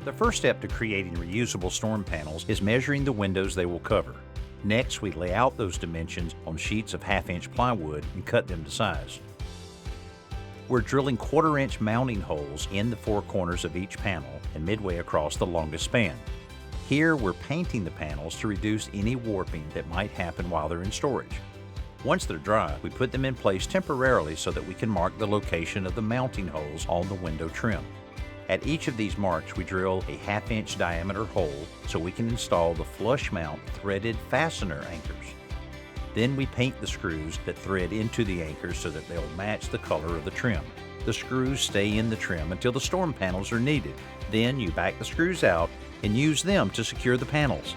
The first step to creating reusable storm panels is measuring the windows they will cover. Next, we lay out those dimensions on sheets of 1/2-inch plywood and cut them to size. We're drilling 1/4-inch mounting holes in the 4 corners of each panel and midway across the longest span. Here, we're painting the panels to reduce any warping that might happen while they're in storage. Once they're dry, we put them in place temporarily so that we can mark the location of the mounting holes on the window trim. At each of these marks, we drill a 1/2-inch diameter hole so we can install the flush mount threaded fastener anchors. Then we paint the screws that thread into the anchors so that they'll match the color of the trim. The screws stay in the trim until the storm panels are needed. Then you back the screws out and use them to secure the panels.